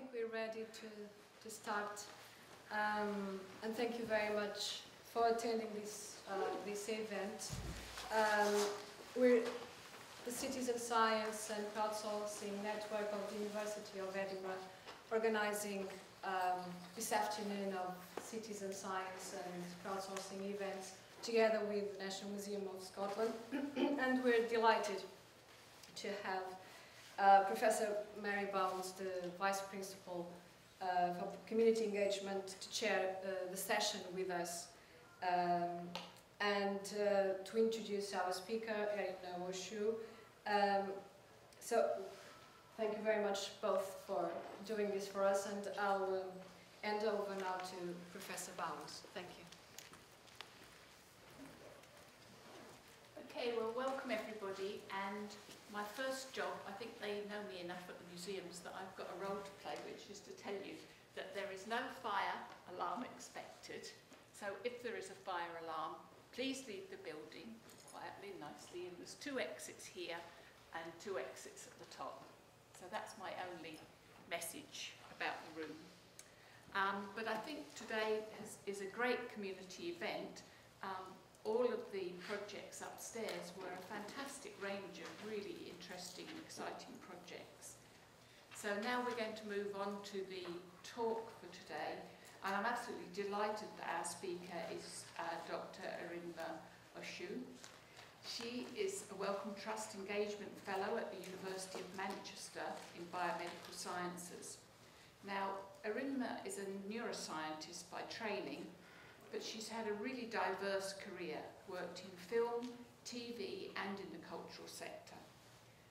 think we're ready to start. And thank you very much for attending this event. We're the Citizen Science and Crowdsourcing Network of the University of Edinburgh, organising this afternoon of citizen science and crowdsourcing events together with the National Museum of Scotland. And we're delighted to have Professor Mary Bounds, the Vice Principal for Community Engagement, to chair the session with us and to introduce our speaker, Erinma Ochu. So thank you very much both for doing this for us, and I'll hand over now to Professor Bounds. Thank you. Okay, well, welcome everybody, and my first job, I think they know me enough at the museums that I've got a role to play, which is to tell you that there is no fire alarm expected. So if there is a fire alarm, please leave the building quietly, nicely, and there's 2 exits here and 2 exits at the top. So that's my only message about the room. But I think today is a great community event. All of the projects upstairs were a fantastic range of really interesting and exciting projects. So now we're going to move on to the talk for today. And I'm absolutely delighted that our speaker is Dr. Erinma Ochu. She is a Wellcome Trust Engagement Fellow at the University of Manchester in Biomedical Sciences. Now, Erinma is a neuroscientist by training, but she's had a really diverse career, worked in film, TV and in the cultural sector.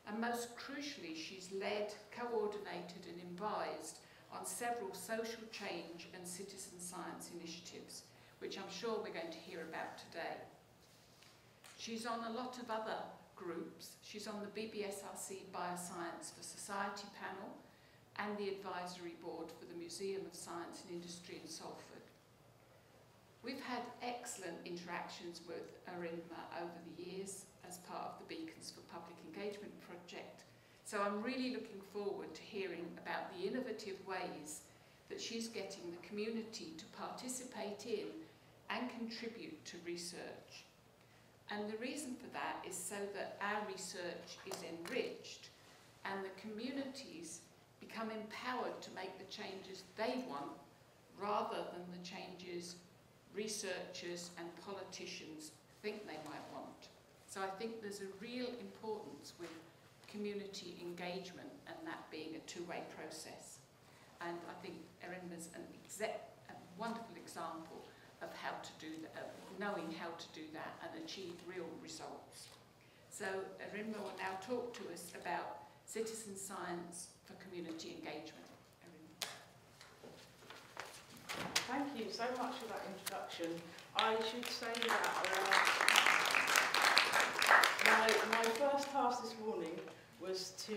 And most crucially, she's led, coordinated and advised on several social change and citizen science initiatives, which I'm sure we're going to hear about today. She's on a lot of other groups. She's on the BBSRC Bioscience for Society panel and the advisory board for the Museum of Science and Industry in Salford. We've had excellent interactions with Erinma over the years as part of the Beacons for Public Engagement project. So I'm really looking forward to hearing about the innovative ways that she's getting the community to participate in and contribute to research. And the reason for that is so that our research is enriched and the communities become empowered to make the changes they want rather than the changes researchers and politicians think they might want. So I think there's a real importance with community engagement and that being a two-way process. And I think Erinma's a wonderful example of how to do that, knowing how to do that and achieve real results. So Erinma will now talk to us about citizen science for community engagement. Thank you so much for that introduction. I should say that my first task this morning was to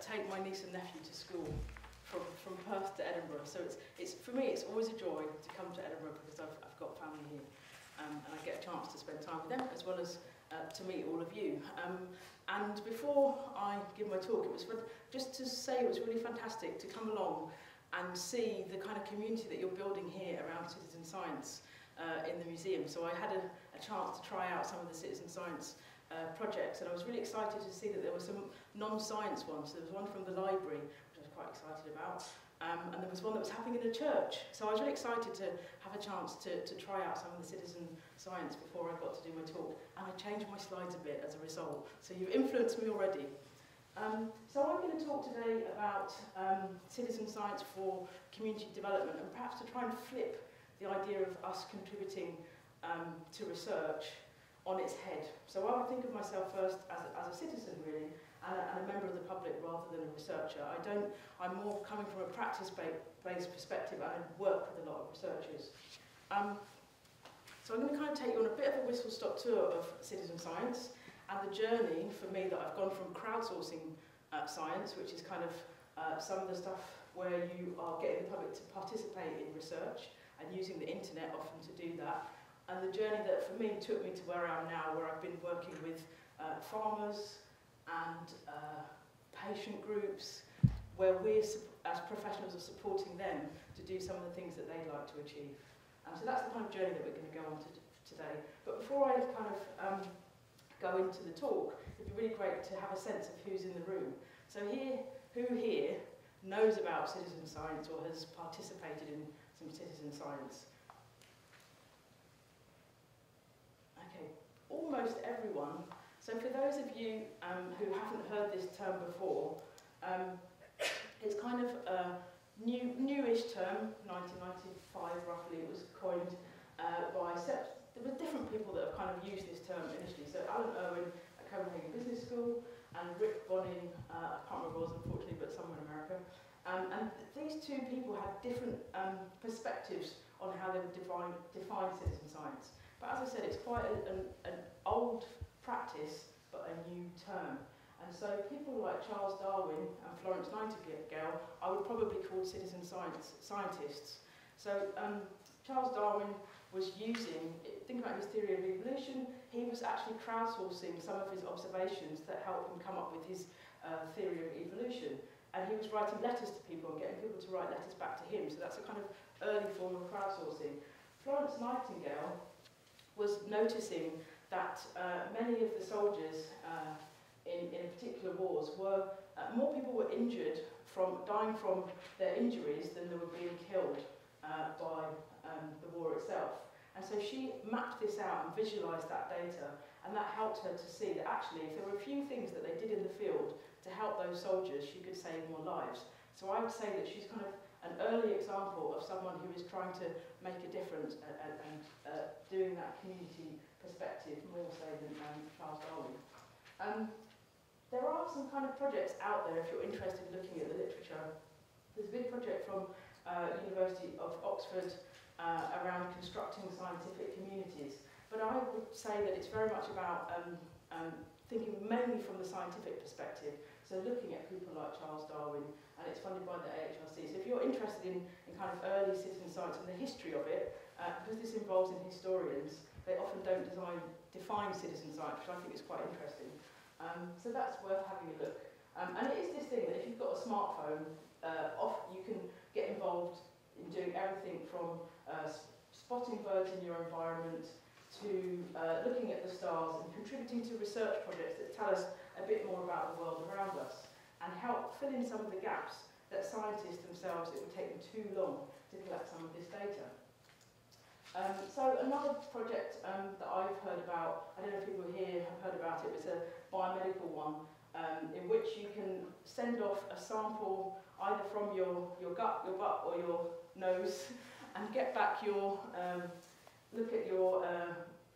take my niece and nephew to school from Perth to Edinburgh. So it's for me it's always a joy to come to Edinburgh because I've got family here and I get a chance to spend time with them as well as to meet all of you. And before I give my talk, it was just to say it was really fantastic to come along and see the kind of community that you're building here around citizen science in the museum. So I had a chance to try out some of the citizen science projects, and I was really excited to see that there were some non-science ones. There was one from the library, which I was quite excited about, and there was one that was happening in a church. So I was really excited to have a chance to try out some of the citizen science before I got to do my talk, and I changed my slides a bit as a result. So you've influenced me already. So I'm going to talk today about citizen science for community development, and perhaps to try and flip the idea of us contributing to research on its head. So I would think of myself first as a citizen, really, and a member of the public rather than a researcher. I'm more coming from a practice-based perspective, and I work with a lot of researchers. So I'm going to kind of take you on a bit of a whistle-stop tour of citizen science and the journey for me that I've gone from crowdsourcing science, which is kind of some of the stuff where you are getting the public to participate in research and using the internet often to do that, and the journey that for me took me to where I am now, where I've been working with farmers and patient groups, where we as professionals are supporting them to do some of the things that they'd like to achieve. So that's the kind of journey that we're going to go on to today. But before I kind of go into the talk, it'd be really great to have a sense of who's in the room. So who here knows about citizen science or has participated in some citizen science? Okay, almost everyone. So for those of you who haven't heard this term before, it's kind of a newish term, 1995 roughly. It was coined by there were different people that have kind of used this term initially. So Alan Irwin at Copenhagen Business School and Rick Bonin, I can't remember what it was unfortunately, but somewhere in America. And these two people had different perspectives on how they would define citizen science. But as I said, it's quite an old practice, but a new term. And so people like Charles Darwin and Florence Nightingale, I would probably call citizen scientists. So Charles Darwin was using, think about his theory of evolution, he was actually crowdsourcing some of his observations that helped him come up with his theory of evolution. And he was writing letters to people and getting people to write letters back to him. So that's a kind of early form of crowdsourcing. Florence Nightingale was noticing that many of the soldiers in particular wars were, more people were injured dying from their injuries than they were being killed by the war itself. And so she mapped this out and visualised that data, and that helped her to see that actually if there were a few things that they did in the field to help those soldiers, she could save more lives. So I would say that she's kind of an early example of someone who is trying to make a difference and doing that community perspective more so than Charles Darwin. There are some kind of projects out there if you're interested in looking at the literature. There's a big project from University of Oxford around constructing scientific communities. But I would say that it's very much about thinking mainly from the scientific perspective. So looking at people like Charles Darwin, and it's funded by the AHRC. So if you're interested in kind of early citizen science and the history of it, because this involves in historians, they often don't define citizen science, which I think is quite interesting. So that's worth having a look. And it is this thing that if you've got a smartphone, you can get involved in doing everything from spotting birds in your environment to looking at the stars and contributing to research projects that tell us a bit more about the world around us and help fill in some of the gaps that scientists themselves, it would take them too long to collect some of this data. So another project that I've heard about, I don't know if people here have heard about it, it's a biomedical one in which you can send off a sample either from your gut, your butt or your nose and get back your, look at your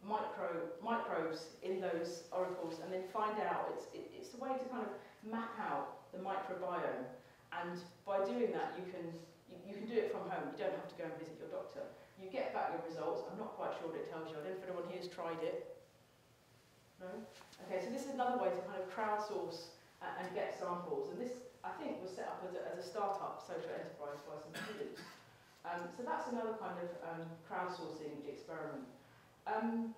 microbes in those oracles and then find out, it's a way to kind of map out the microbiome, and by doing that you can do it from home, you don't have to go and visit your doctor. You get back your results, I'm not quite sure what it tells you, I don't know if anyone here has tried it. No? Okay, so this is another way to kind of crowdsource and get samples, and this I think was set up as a startup social enterprise by some students. So that's another kind of crowdsourcing experiment. And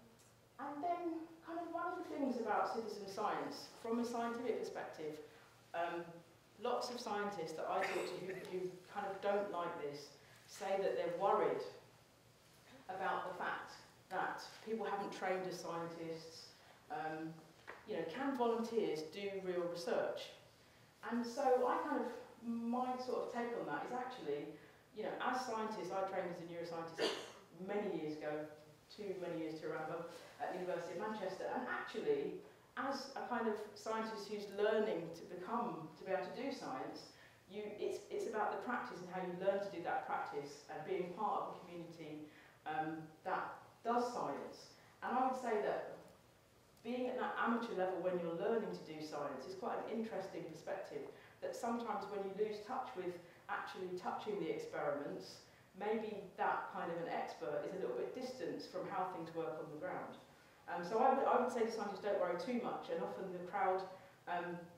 then kind of one of the things about citizen science, from a scientific perspective, lots of scientists that I talk to who kind of don't like this say that they're worried about the fact that people haven't trained as scientists. You know, can volunteers do real research? And so my sort of take on that is actually, you know, as scientists, I trained as a neuroscientist many years ago, too many years to remember, at the University of Manchester, and actually, as a kind of scientist who's learning to be able to do science, it's about the practice and how you learn to do that practice and being part of a community that does science. And I would say that being at that amateur level when you're learning to do science is quite an interesting perspective, that sometimes when you lose touch with actually touching the experiments, maybe that kind of an expert is a little bit distant from how things work on the ground. So I would say to scientists, don't worry too much, and often the crowd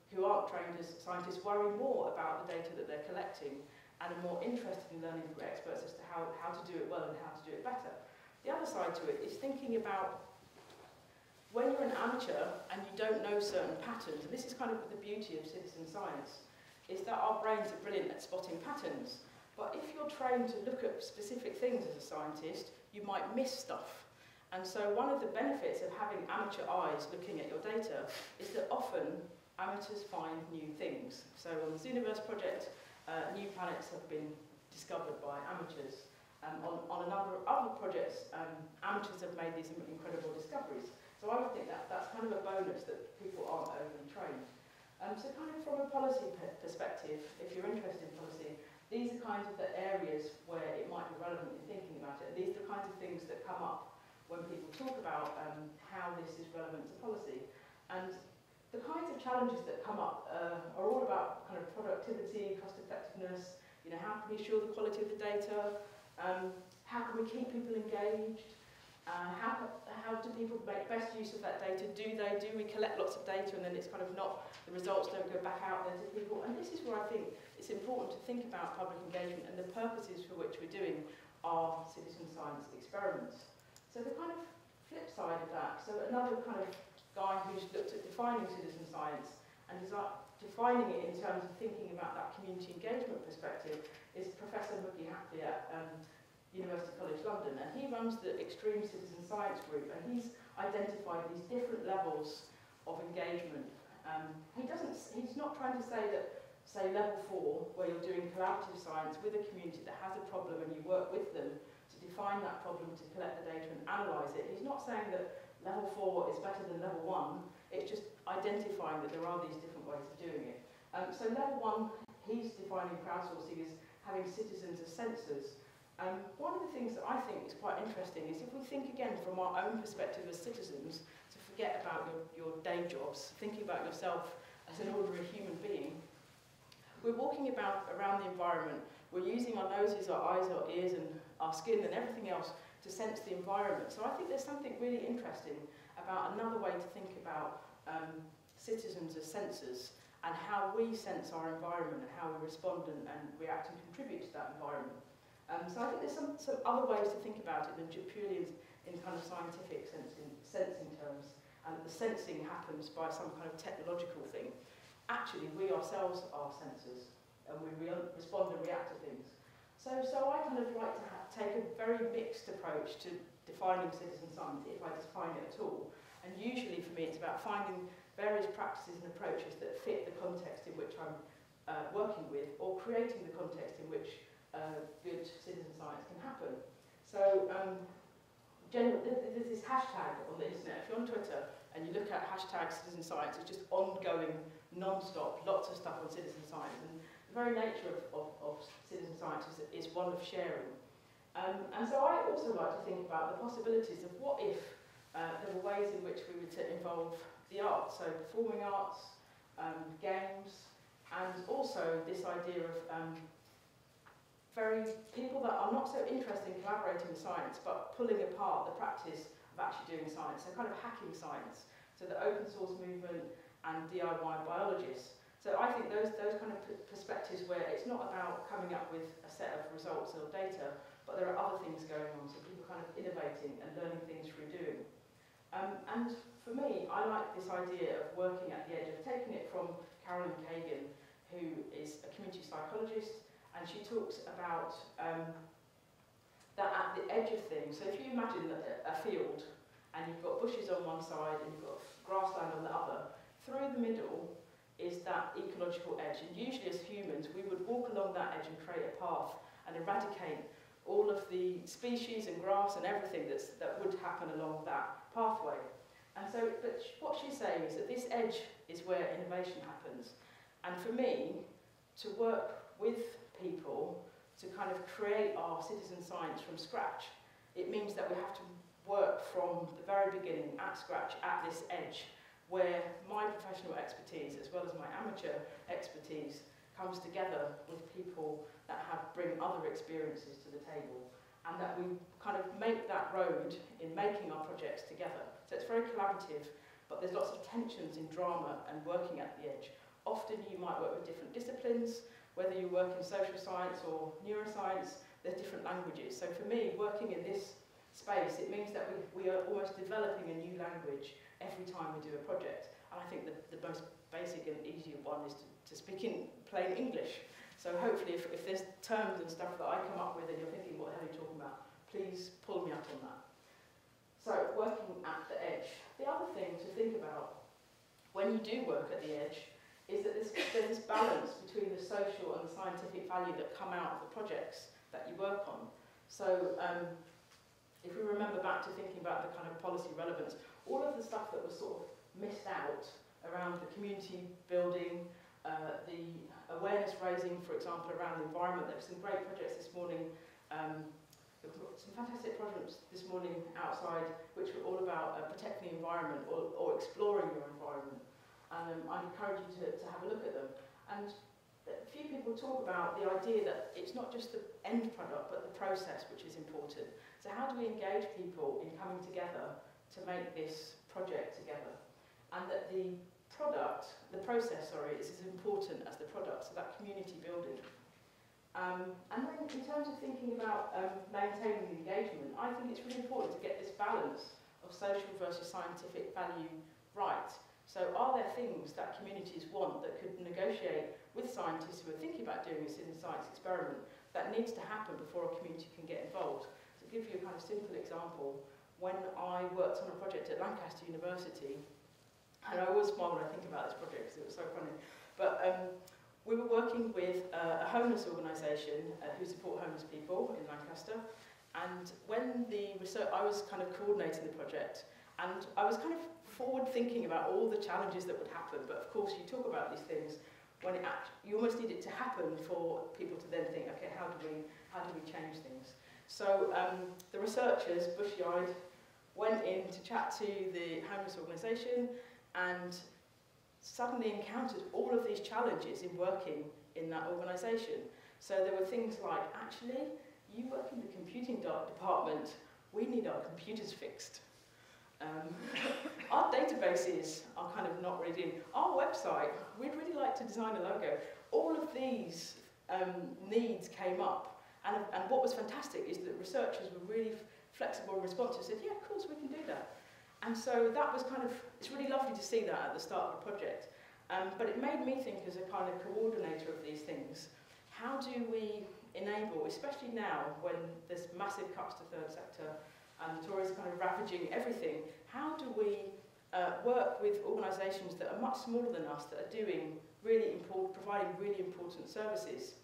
who aren't trained as scientists worry more about the data that they're collecting and are more interested in learning from experts as to how to do it well and how to do it better. The other side to it is thinking about when you're an amateur and you don't know certain patterns, and this is kind of the beauty of citizen science, is that our brains are brilliant at spotting patterns. But if you're trained to look at specific things as a scientist, you might miss stuff. And so one of the benefits of having amateur eyes looking at your data is that often amateurs find new things. So on the Zooniverse project, new planets have been discovered by amateurs. On a number of other projects, amateurs have made these incredible discoveries. So I would think that that's kind of a bonus that people aren't overly trained. So kind of from a policy perspective, if you're interested in policy, these are kinds of the areas where it might be relevant in thinking about it. These are the kinds of things that come up when people talk about how this is relevant to policy. And the kinds of challenges that come up are all about kind of productivity, cost effectiveness, you know, how can we ensure the quality of the data, how can we keep people engaged, how do people make best use of that data? Do we collect lots of data and then it's kind of not, the results don't go back out there to people? And this is where I think it's important to think about public engagement and the purposes for which we're doing our citizen science experiments. So the kind of flip side of that, so another kind of guy who's looked at defining citizen science and defining it in terms of thinking about that community engagement perspective is Professor Mookie Hapley at University College London, and he runs the Extreme Citizen Science Group, and he's identified these different levels of engagement. He's not trying to say that, say, level 4, where you're doing collaborative science with a community that has a problem and you work with them to define that problem, to collect the data and analyse it. He's not saying that level 4 is better than level 1, it's just identifying that there are these different ways of doing it. So level 1, he's defining crowdsourcing as having citizens as sensors. One of the things that I think is quite interesting is if we think again from our own perspective as citizens, to forget about your day jobs, thinking about yourself as an ordinary human being, we're walking around the environment, we're using our noses, our eyes, our ears and our skin and everything else to sense the environment. So I think there's something really interesting about another way to think about citizens as sensors and how we sense our environment and how we respond and react and contribute to that environment. So I think there's some other ways to think about it than purely in kind of scientific sensing terms, and the sensing happens by some kind of technological thing. Actually, we ourselves are sensors, and we respond and react to things. So I kind of like to take a very mixed approach to defining citizen science, if I define it at all. And usually for me, it's about finding various practices and approaches that fit the context in which I'm working with, or creating the context in which good citizen science can happen. So there's this hashtag on the internet. If you're on Twitter and you look at hashtag citizen science, it's just ongoing, non-stop, lots of stuff on citizen science. And the very nature of citizen science is one of sharing. And so I also like to think about the possibilities of what if there were ways in which we were to involve the arts, so performing arts, games, and also this idea of people that are not so interested in collaborating with science, but pulling apart the practice of actually doing science, so kind of hacking science, so the open source movement and DIY biologists. So I think those kind of perspectives where it's not about coming up with a set of results or data, but there are other things going on, so people kind of innovating and learning things through doing. And for me, I like this idea of working at the edge, of taking it from Carolyn Kagan, who is a community psychologist, and she talks about that at the edge of things. So if you imagine a field, and you've got bushes on one side, and you've got grassland on the other, through the middle is that ecological edge. And usually as humans, we would walk along that edge and create a path and eradicate all of the species and grass and everything that would happen along that pathway. And so, but what she's saying is that this edge is where innovation happens. And for me, to work with people to kind of create our citizen science from scratch, it means that we have to work from the very beginning, at scratch, at this edge, where my professional expertise, as well as my amateur expertise, comes together with people that bring other experiences to the table, and that we kind of make that road in making our projects together. So it's very collaborative, but there's lots of tensions in drama and working at the edge. Often you might work with different disciplines, whether you work in social science or neuroscience, there's different languages. So for me, working in this space, it means that we are almost developing a new language every time we do a project. And I think the most basic and easier one is to speak in plain English. So hopefully if there's terms and stuff that I come up with and you're thinking, what the hell are you talking about, please pull me up on that. So working at the edge. The other thing to think about when you do work at the edge is that there's this balance between the social and the scientific value that come out of the projects that you work on. So if we remember back to thinking about the kind of policy relevance, all of the stuff that was sort of missed out around the community building, the awareness raising, for example, around the environment. There were some great projects this morning, some fantastic projects this morning outside, which were all about protecting the environment or exploring your environment. And I'd encourage you to have a look at them. And a few people talk about the idea that it's not just the end product, but the process which is important. So how do we engage people in coming together to make this project together? And that the process, is as important as the product, so that community building. And then in terms of thinking about maintaining the engagement, I think it's really important to get this balance of social versus scientific value right. So are there things that communities want that could negotiate with scientists who are thinking about doing this in a science experiment that needs to happen before a community can get involved? To give you a kind of simple example, when I worked on a project at Lancaster University, and I always smile when I think about this project because it was so funny, but we were working with a homeless organisation who support homeless people in Lancaster, and when I was kind of coordinating the project, and I was kind of forward thinking about all the challenges that would happen, but of course you talk about these things when you almost need it to happen for people to then think, okay, how do we change things? So the researchers, bushy-eyed, went in to chat to the homeless organisation and suddenly encountered all of these challenges in working in that organisation. So there were things like, actually, you work in the computing department, we need our computers fixed. Our databases are kind of not really in. Our website, we'd really like to design a logo. All of these needs came up, and what was fantastic is that researchers were really flexible and responsive, said, yeah, of course, we can do that. And so that was kind of, it's really lovely to see that at the start of the project. But it made me think as a kind of coordinator of these things, how do we enable, especially now when there's massive cuts to third sector, and the Tories are kind of ravaging everything, how do we work with organisations that are much smaller than us, that are doing really important, providing really important services?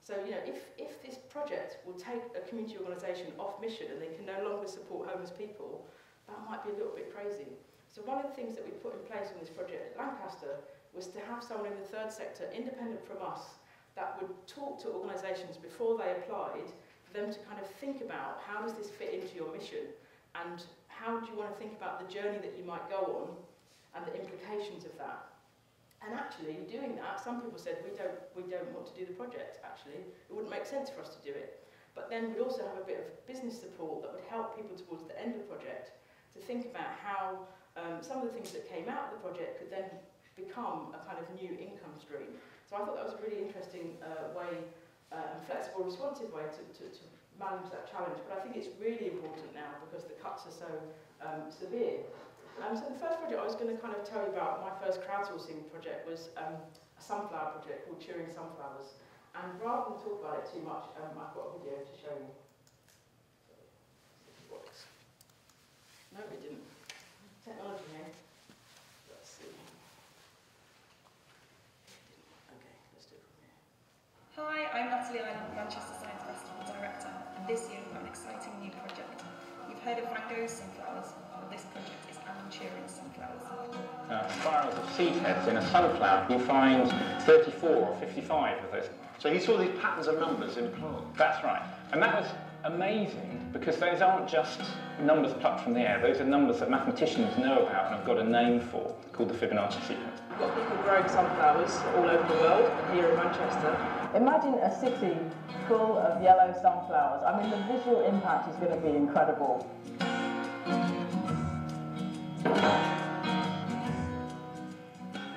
So, you know, if this project will take a community organisation off mission and they can no longer support homeless people, that might be a little bit crazy. So one of the things that we put in place on this project at Lancaster was to have someone in the third sector, independent from us, that would talk to organisations before they applied, for them to kind of think about how does this fit into your mission, and how do you want to think about the journey that you might go on, and the implications of that. And actually, doing that, some people said, we don't want to do the project, actually. It wouldn't make sense for us to do it. But then we'd also have a bit of business support that would help people towards the end of the project to think about how some of the things that came out of the project could then become a kind of new income stream. So I thought that was a really interesting way, and flexible, responsive way to manage that challenge. But I think it's really important now because the cuts are so severe. So the first project I was going to kind of tell you about, my first crowdsourcing project, was a sunflower project called Cheering Sunflowers. And rather than talk about it too much, I've got a video to show you. No, it didn't. Technology here. Let's see. Okay, let's do it from here. Hi, I'm Natalie Island, Manchester Science Festival Director, and this year we've got an exciting new project. You've heard of Van Gogh's sunflowers, but this project is Cheering Sunflowers. Spirals of seed heads in a sunflower, you find 34 or 55 of those. So you saw these patterns of numbers in plants? That's right. And that was amazing because those aren't just numbers plucked from the air, those are numbers that mathematicians know about and have got a name for, called the Fibonacci sequence. We've got people growing sunflowers all over the world, and here in Manchester. Imagine a city full of yellow sunflowers. I mean, the visual impact is going to be incredible.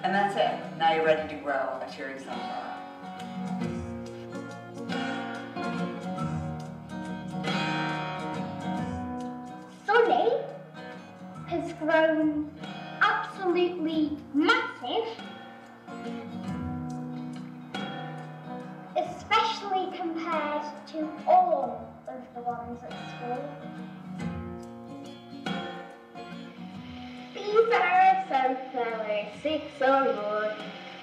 And that's it. Now you're ready to grow a cheering sunflower. Sonny has grown absolutely massive, especially compared to all of the ones at school. These are sunflowers, 6 or more,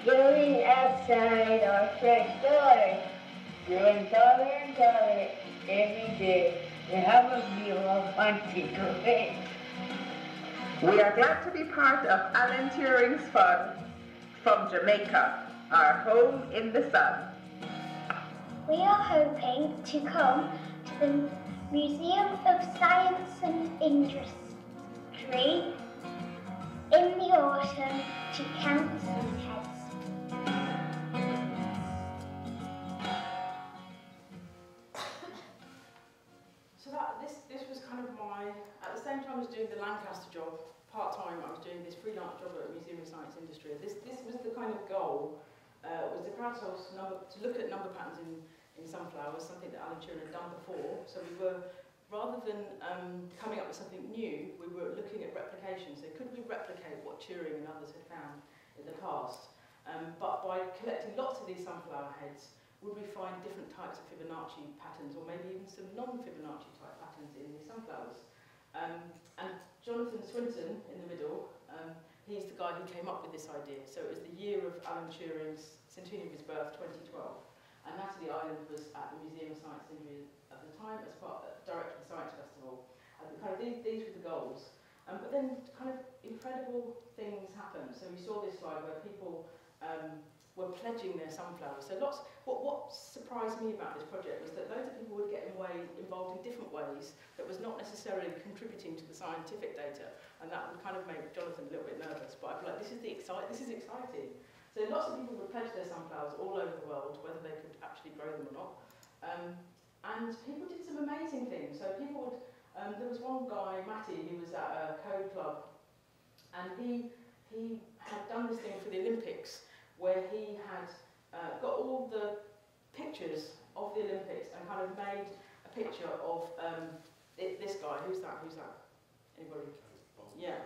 growing outside our front door. Growing taller and taller every day. We have a view of Montego Bay. We are glad to be part of Alan Turing's fun from Jamaica, our home in the sun. We are hoping to come to the Museum of Science and Industry in the autumn to count the seed heads. So this was kind of my, at the same time as doing the Lancaster job, part-time I was doing this freelance job at the Museum of Science and Industry. This was the kind of goal, was to crowdsource to look at number patterns in sunflowers, something that Alan Turing had done before. So we were, rather than coming up with something new, we were looking at replication. So could we replicate what Turing and others had found in the past? But by collecting lots of these sunflower heads, would we find different types of Fibonacci patterns, or maybe even some non-Fibonacci type patterns in these sunflowers? And Jonathan Swinton, in the middle, he's the guy who came up with this idea. So it was the year of Alan Turing's centenary of his birth, 2012. And Natalie Ireland was at the Museum of Science and Industry at the time as director of the Science Festival. And kind of these were the goals. But then kind of incredible things happened. So we saw this slide where people were pledging their sunflowers. So what surprised me about this project was that loads of people would get involved in different ways that was not necessarily contributing to the scientific data, and that would kind of make Jonathan a little bit nervous. But I'd be like, this is exciting. So lots of people would pledge their sunflowers all over the world, whether they could actually grow them or not. And people did some amazing things. So people would, there was one guy, Matty, who was at a code club, and he had done this thing for the Olympics, where he had got all the pictures of the Olympics and kind of made a picture of this guy. Who's that? Anybody? Yeah.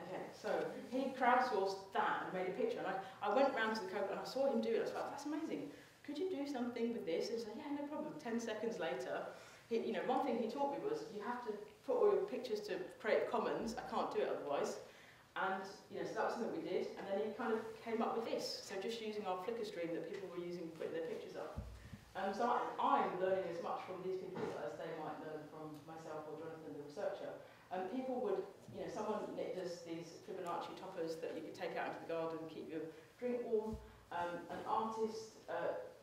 Okay, so he crowdsourced that and made a picture. And I went round to the code and I saw him do it. I was like, that's amazing. Could you do something with this? And he said, yeah, no problem. 10 seconds later, one thing he taught me was you have to put all your pictures to Creative Commons. I can't do it otherwise. And so that was something we did, and then he kind of came up with this. So just using our Flickr stream that people were using, putting their pictures up. So I'm learning as much from these people as they might learn from myself or Jonathan, the researcher. People would, someone knit us these Fibonacci toppers that you could take out into the garden and keep your drink warm. An artist,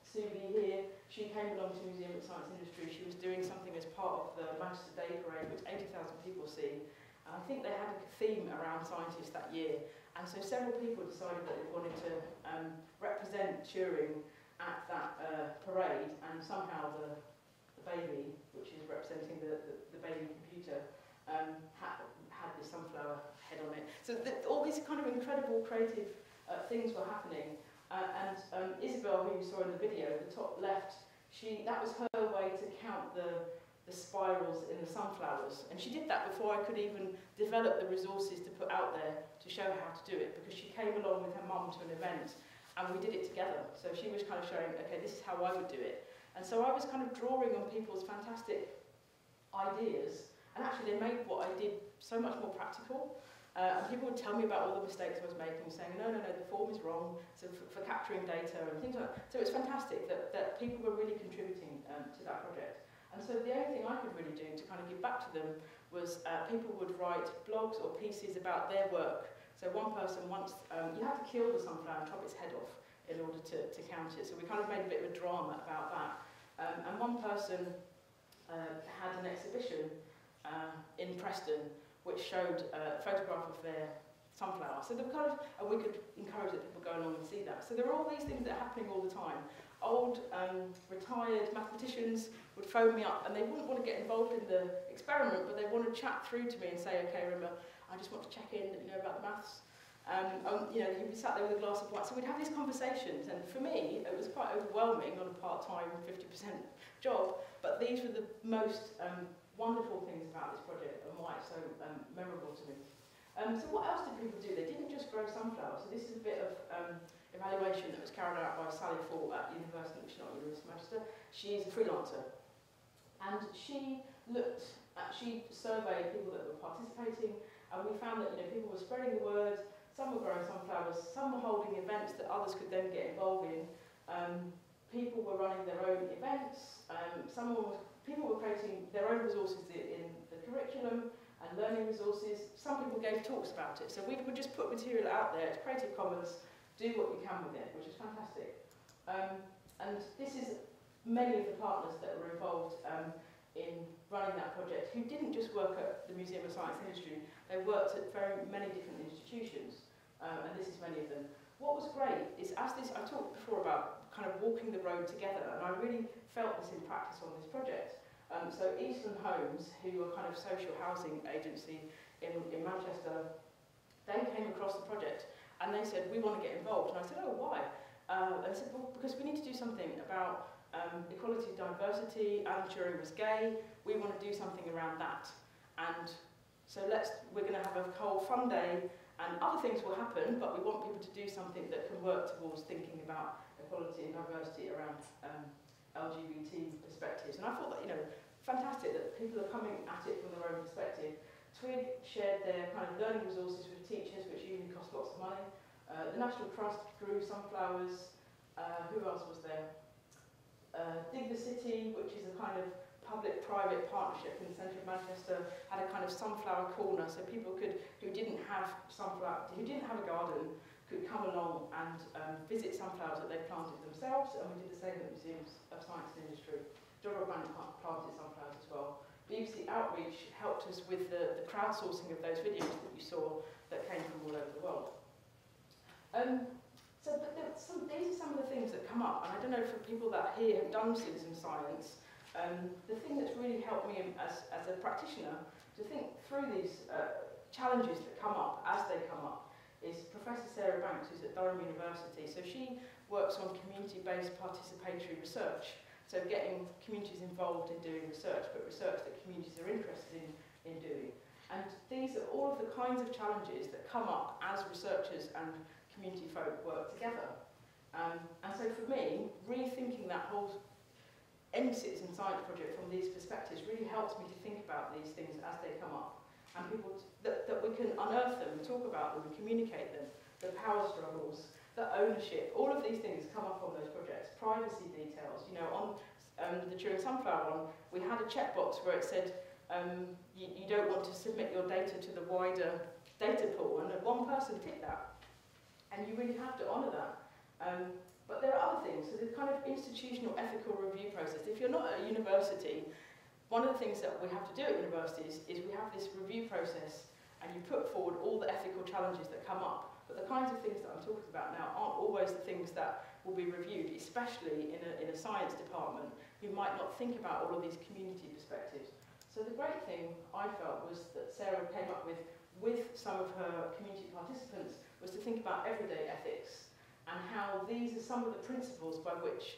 Subi here, she came along to the Museum of Science and Industry. She was doing something as part of the Manchester Day Parade, which 80,000 people see. And I think they had a theme around scientists that year. And so several people decided that they wanted to represent Turing at that parade, and somehow the baby, which is representing the baby computer, had this sunflower head on it. So all these kind of incredible creative things were happening. And Isabel, who you saw in the video, the top left, that was her way to count the spirals in the sunflowers. And she did that before I could even develop the resources to put out there to show how to do it, because she came along with her mum to an event and we did it together. So she was kind of showing, okay, this is how I would do it. And so I was kind of drawing on people's fantastic ideas, and actually they made what I did so much more practical. And people would tell me about all the mistakes I was making, saying, no, the form is wrong, so for capturing data and things like that. So it's fantastic that people were really contributing to that project. And so the only thing I could really do to kind of give back to them was people would write blogs or pieces about their work. So one person once, you have to kill the sunflower and chop its head off in order to count it. So we kind of made a bit of a drama about that. And one person had an exhibition in Preston which showed a photograph of their sunflower. So they were kind of, and we could encourage that people go along and see that. So there are all these things that are happening all the time. Old, retired mathematicians would phone me up and they wouldn't want to get involved in the experiment, but they want to chat through to me and say, okay, Erinma, I just want to check in, about the maths. He'd be sat there with a glass of wine. So we'd have these conversations, and for me, it was quite overwhelming on a part-time 50% job, but these were the most wonderful things about this project and why it's so memorable to me. So what else did people do? They didn't just grow sunflowers. So this is a bit of evaluation that was carried out by Sally Ford at University of Manchester. She is a freelancer. And she surveyed people that were participating, and we found that people were spreading the word, some were growing sunflowers, some were holding events that others could then get involved in. People were running their own events, people were creating their own resources in the curriculum and learning resources. Some people gave talks about it. So we would just put material out there, it's Creative Commons, do what you can with it, which is fantastic. And this is many of the partners that were involved in running that project, who didn't just work at the Museum of Science and Industry, they worked at very many different institutions, and this is many of them. What was great is, I talked before about kind of walking the road together, and I really felt this in practice on this project. So Eastland Homes, who are kind of social housing agency in Manchester, they came across the project and they said, we want to get involved. And I said, oh, why? They said, well, because we need to do something about equality, diversity. Alan Turing was gay. We want to do something around that. And so we're going to have a whole fun day, and other things will happen, but we want people to do something that can work towards thinking about equality and diversity around LGBT perspectives. And I thought that, fantastic that people are coming at it from their own perspective. Twig shared their kind of learning resources with teachers, which usually cost lots of money. The National Trust grew sunflowers. Who else was there? Dig the City, which is a kind of public-private partnership in the centre of Manchester, had a kind of sunflower corner, so people who didn't have a garden, could come along and visit sunflowers that they planted themselves, and we did the same at the Museums of Science and Industry. John O'Brien planted sunflowers as well. BBC Outreach helped us with the crowdsourcing of those videos that you saw that came from all over the world. These are some of the things that come up, and I don't know, for people that here have done citizen science, the thing that's really helped me as a practitioner to think through these challenges that come up as they come up is Professor Sarah Banks, who's at Durham University. So she works on community-based participatory research, so getting communities involved in doing research, but research that communities are interested in doing. And these are all of the kinds of challenges that come up as researchers and community folk work together. And so for me, rethinking that whole End Citizen Science project from these perspectives really helps me to think about these things as they come up, and that we can unearth them and talk about them and communicate them, the power struggles, the ownership, all of these things come up on those projects, privacy details. On the Turing Sunflower one, we had a checkbox where it said you don't want to submit your data to the wider data pool, and one person ticked that, and you really have to honour that. But there are other things, so the kind of institutional ethical review process. If you're not at a university, one of the things that we have to do at universities is we have this review process, and you put forward all the ethical challenges that come up. But the kinds of things that I'm talking about now aren't always the things that will be reviewed, especially in a science department, who might not think about all of these community perspectives. So the great thing I felt was that Sarah came up with some of her community participants, was to think about everyday ethics, and how these are some of the principles by which,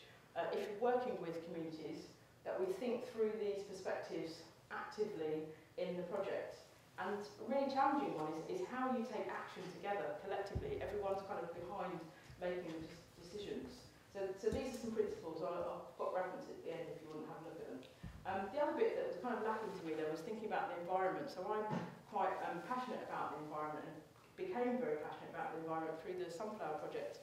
if you're working with communities, that we think through these perspectives actively in the project. And a really challenging one is how you take action together, collectively. Everyone's kind of behind making decisions. So these are some principles. I've got reference at the end if you want to have a look at them. The other bit that was kind of lacking to me there was thinking about the environment. So I'm quite passionate about the environment, and became very passionate about the environment through the Sunflower Project.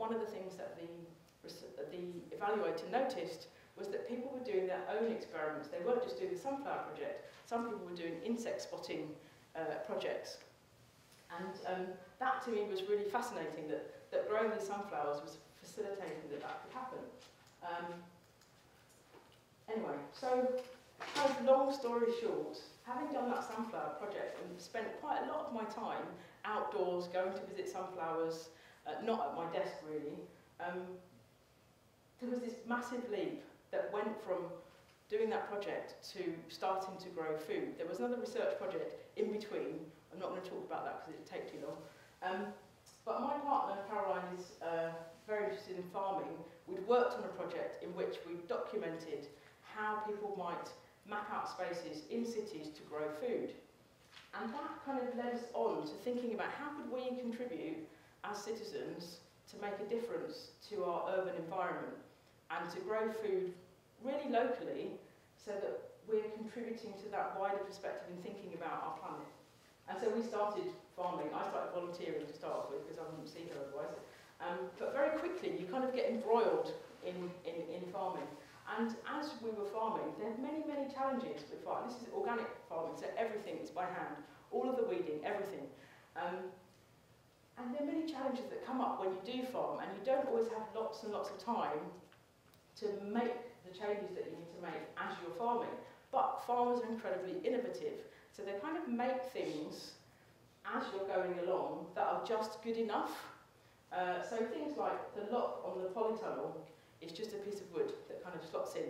One of the things that the evaluator noticed was that people were doing their own experiments. They weren't just doing the Sunflower Project. Some people were doing insect spotting projects. And that to me was really fascinating, that growing these sunflowers was facilitating that could happen. Anyway, so kind of long story short, having done that Sunflower Project and spent quite a lot of my time outdoors, going to visit sunflowers, not at my desk really, there was this massive leap that went from doing that project to starting to grow food. There was another research project in between. I'm not going to talk about that because it would take too long. But my partner, Caroline, is very interested in farming. We'd worked on a project in which we documented how people might map out spaces in cities to grow food. And that kind of led us on to thinking about how could we contribute as citizens to make a difference to our urban environment and to grow food really locally so that we're contributing to that wider perspective in thinking about our planet. And so we started farming. I started volunteering to start off with because I wouldn't see her otherwise. But very quickly you kind of get embroiled in farming. And as we were farming, there are many, many challenges with farming. This is organic farming, so everything is by hand. All of the weeding, everything. And there are many challenges that come up when you do farm, and you don't always have lots and lots of time to make the changes that you need to make as you're farming. But farmers are incredibly innovative, so they kind of make things as you're going along that are just good enough. So things like the lock on the polytunnel is just a piece of wood that kind of slots in.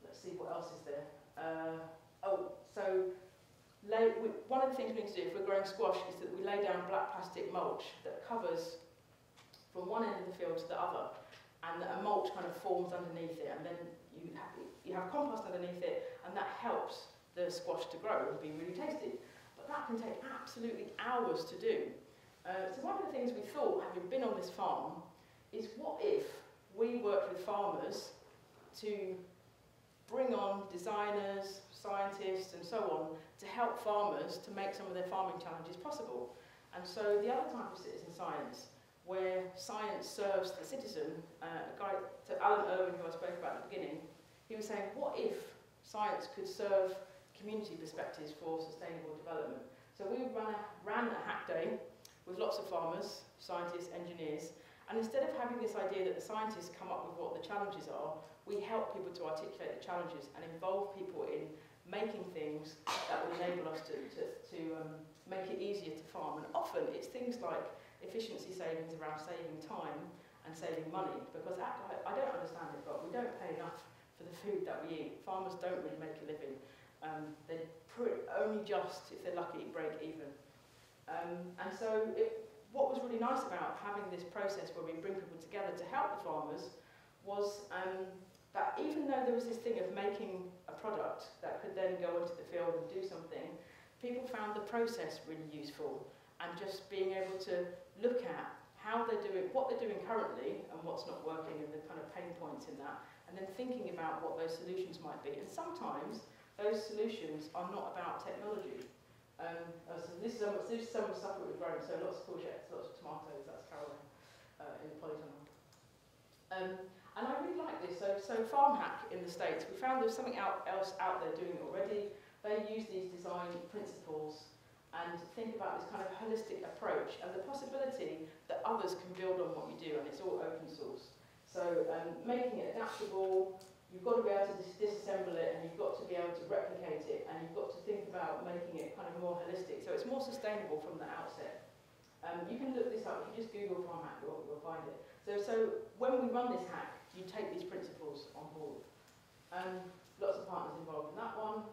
Let's see, what else is there? One of the things we need to do if we're growing squash is that we lay down black plastic mulch that covers from one end of the field to the other, and that a mulch kind of forms underneath it, and then you have compost underneath it, and that helps the squash to grow and be really tasty. But that can take absolutely hours to do. So one of the things we thought, having been on this farm, is what if we worked with farmers to bring on designers, scientists and so on to help farmers to make some of their farming challenges possible. And so the other type of citizen science, where science serves the citizen, Alan Irwin, who I spoke about at the beginning, he was saying, what if science could serve community perspectives for sustainable development? So we ran a hack day with lots of farmers, scientists, engineers, and instead of having this idea that the scientists come up with what the challenges are, we help people to articulate the challenges and involve people in making things that will enable us to make it easier to farm. And often it's things like efficiency savings around saving time and saving money, because I don't understand it, but we don't pay enough for the food that we eat. Farmers don't really make a living. They only just, if they're lucky, break even. And so what was really nice about having this process where we bring people together to help the farmers was that even though there was this thing of making a product that could then go into the field and do something, people found the process really useful, and just being able to look at how they're doing, what they're doing currently and what's not working and the kind of pain points in that, and then thinking about what those solutions might be. And sometimes those solutions are not about technology. So this is some of the stuff that we've grown, so lots of courgettes, lots of tomatoes, that's Caroline in the polytunnel. And I really like this. So Farm Hack in the States, we found there's something else out there doing it already. They use these design principles and think about this kind of holistic approach and the possibility that others can build on what you do, and it's all open source. So making it adaptable, you've got to be able to disassemble it, and you've got to be able to replicate it, and you've got to think about making it kind of more holistic. So it's more sustainable from the outset. You can look this up. If you just Google Farm Hack, you'll find it. So when we run this hack, you take these principles on board. Lots of partners involved in that one.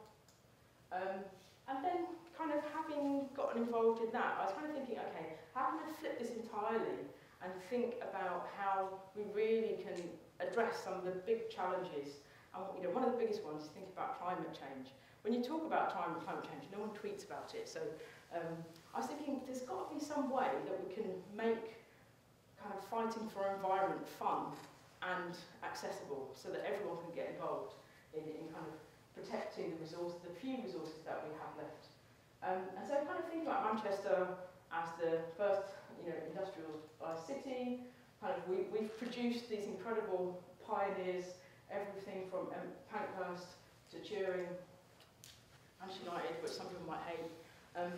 And then kind of having gotten involved in that, I was kind of thinking, okay, how can I flip this entirely and think about how we really can address some of the big challenges? And one of the biggest ones is think about climate change. When you talk about climate change, no one tweets about it. So I was thinking there's got to be some way that we can make kind of fighting for our environment fun and accessible, so that everyone can get involved in kind of protecting the resources, the few resources that we have left. And so kind of thinking about Manchester as the first industrialised city, kind of we've produced these incredible pioneers, everything from Pankhurst to Turing, Manchester United, which some people might hate.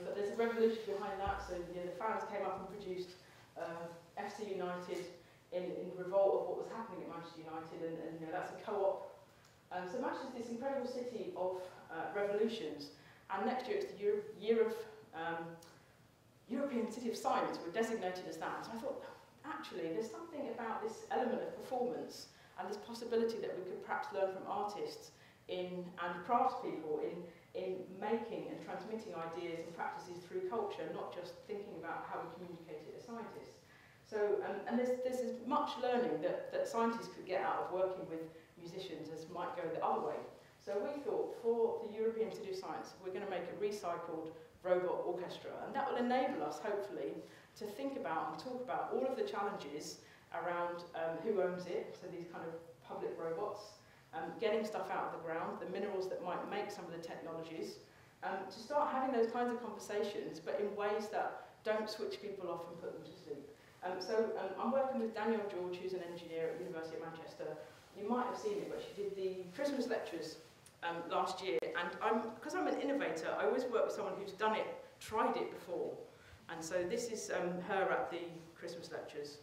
But there's a revolution behind that, so the fans came up and produced FC United in revolt of what was happening at Manchester United, and that's a co-op. So Manchester is this incredible city of revolutions, and next year it's the year of European City of Science. We're designated as that. So I thought, actually, there's something about this element of performance and this possibility that we could perhaps learn from artists and craftspeople in making and transmitting ideas and practices through culture, not just thinking about how we communicate it as scientists. So, and there's as much learning that scientists could get out of working with musicians as might go the other way. So we thought for the European City of Science, we're going to make a recycled robot orchestra, and that will enable us, hopefully, to think about and talk about all of the challenges around who owns it, so these kind of public robots, getting stuff out of the ground, the minerals that might make some of the technologies, to start having those kinds of conversations, but in ways that don't switch people off and put them to sleep. I'm working with Danielle George, who's an engineer at the University of Manchester. You might have seen it, but she did the Christmas lectures last year, and because I'm an innovator, I always work with someone who's done it, tried it before, and so this is her at the Christmas lectures.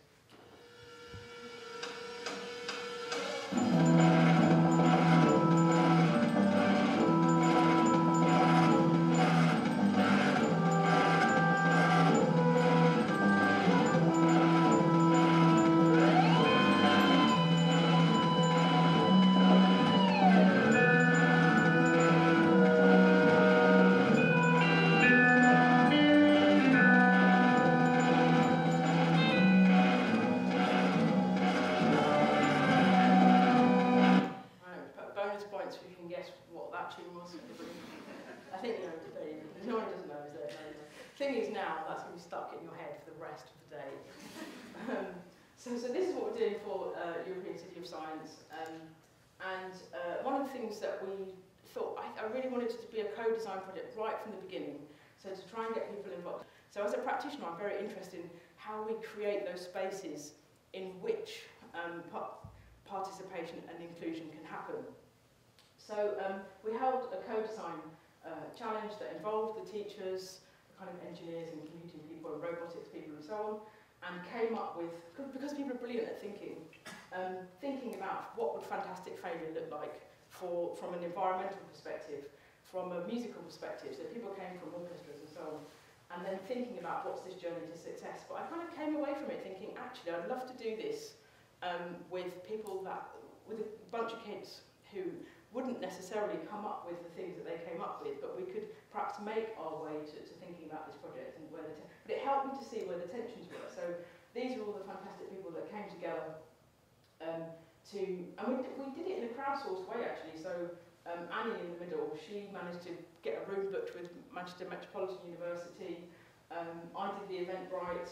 I think no one doesn't know, is there? No. Thing is now, that's going to be stuck in your head for the rest of the day. So this is what we're doing for European City of Science. One of the things that we thought, I really wanted it to be a co-design project right from the beginning, so to try and get people involved. So as a practitioner, I'm very interested in how we create those spaces in which participation and inclusion can happen. So we held a co-design challenge that involved the teachers, the kind of engineers and computing people and robotics people and so on, and came up with, because people are brilliant at thinking about what would fantastic failure look like from an environmental perspective, from a musical perspective, so people came from orchestras and so on, and then thinking about what's this journey to success. But I kind of came away from it thinking, actually, I'd love to do this with a bunch of kids who wouldn't necessarily come up with the things that they came up with, but we could perhaps make our way to thinking about this project, and but it helped me to see where the tensions were. So these are all the fantastic people that came together and we did it in a crowdsourced way actually. So Annie in the middle, she managed to get a room booked with Manchester Metropolitan University. I did the Eventbrite.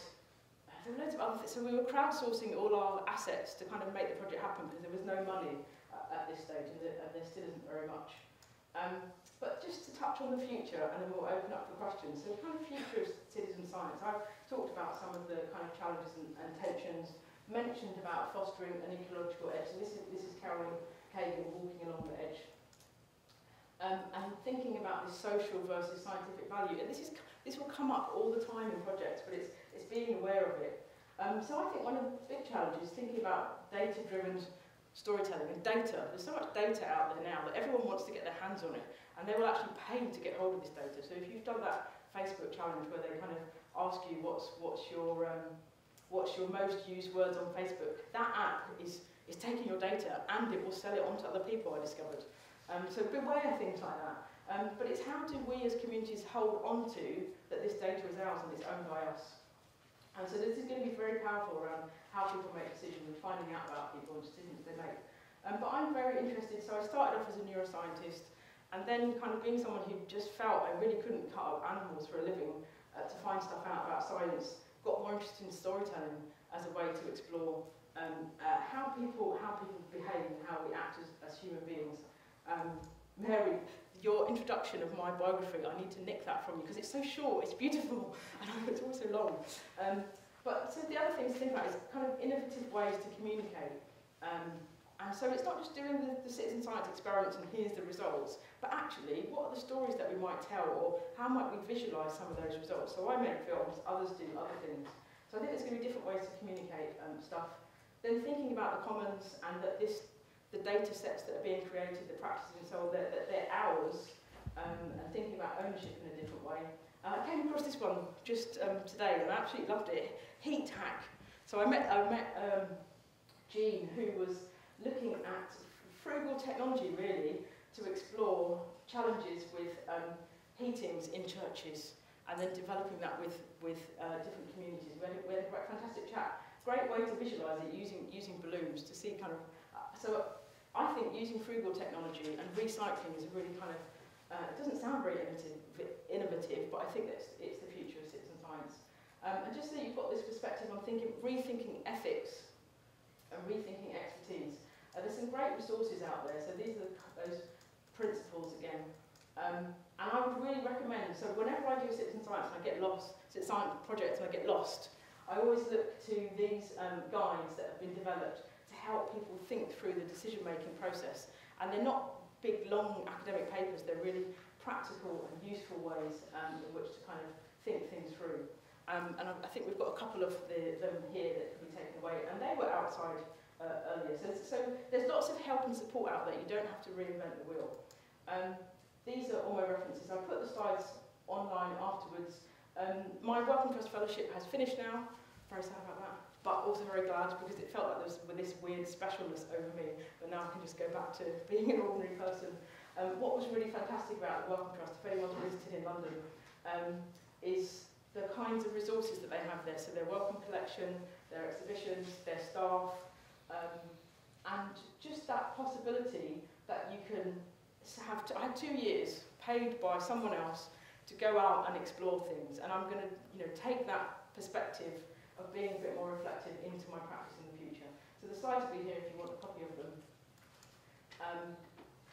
There were loads of other things. So we were crowdsourcing all our assets to kind of make the project happen because there was no money at this stage, and there still isn't very much. But just to touch on the future, and then we'll open up for questions. So the kind of future of citizen science. I've talked about some of the kind of challenges and tensions, mentioned about fostering an ecological edge. So this is Carolyn Kagan walking along the edge. And thinking about this social versus scientific value. And this will come up all the time in projects, but it's being aware of it. So I think one of the big challenges is thinking about data-driven storytelling and data. There's so much data out there now that everyone wants to get their hands on it, and they will actually pay to get hold of this data. So if you've done that Facebook challenge where they kind of ask you what's your most used words on Facebook, that app is taking your data and it will sell it on to other people, I discovered. So beware things like that. But it's how do we as communities hold on to that this data is ours and it's owned by us. And so this is going to be very powerful around how people make decisions and finding out about people and decisions they make. But I'm very interested, so I started off as a neuroscientist, and then kind of being someone who just felt I really couldn't cut up animals for a living to find stuff out about science, got more interested in storytelling as a way to explore how people behave and how we act as human beings. Mary, your introduction of my biography, I need to nick that from you because it's so short, it's beautiful, and it's also long. But so the other thing to think about is kind of innovative ways to communicate. And so it's not just doing the citizen science experiments and here's the results, but actually, what are the stories that we might tell, or how might we visualise some of those results? So I make films, others do other things. So I think there's going to be different ways to communicate stuff. Then thinking about the commons and that the data sets that are being created, the practices and so on, that they're ours, and thinking about ownership in a different way. I came across this one just today and I absolutely loved it. Heat hack. So I met Jean, who was looking at frugal technology really to explore challenges with heatings in churches and then developing that with different communities. We had a fantastic chat. Great way to visualise it using balloons to see kind of. So I think using frugal technology and recycling is a really kind of, it doesn't sound very innovative, but I think it's the future of citizen science. And just so you've got this perspective, I'm rethinking ethics and rethinking expertise. There's some great resources out there, so these are those principles again. And I would really recommend, so whenever I do citizen science and I get lost, citizen science projects and I get lost, I always look to these guides that have been developed to help people think through the decision-making process. And they're not big, long academic papers, they're really practical and useful ways in which to kind of think things through. And I think we've got a couple of them here that can be taken away, and they were outside earlier. So there's lots of help and support out there. You don't have to reinvent the wheel. These are all my references. I'll put the slides online afterwards. My Wellcome Trust Fellowship has finished now. Very sad about that, but also very glad because it felt like there was this weird specialness over me, but now I can just go back to being an ordinary person. What was really fantastic about the Wellcome Trust, if anyone's visited in London, is the kinds of resources that they have there. So their Wellcome collection, their exhibitions, their staff, and just that possibility that you can have, I had 2 years paid by someone else to go out and explore things, and I'm going to take that perspective of being a bit more reflective into my practice in the future. So the slides will be here if you want a copy of them.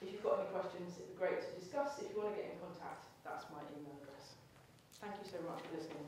If you've got any questions, it'd be great to discuss. If you want to get in contact, that's my email address. Thank you so much for listening.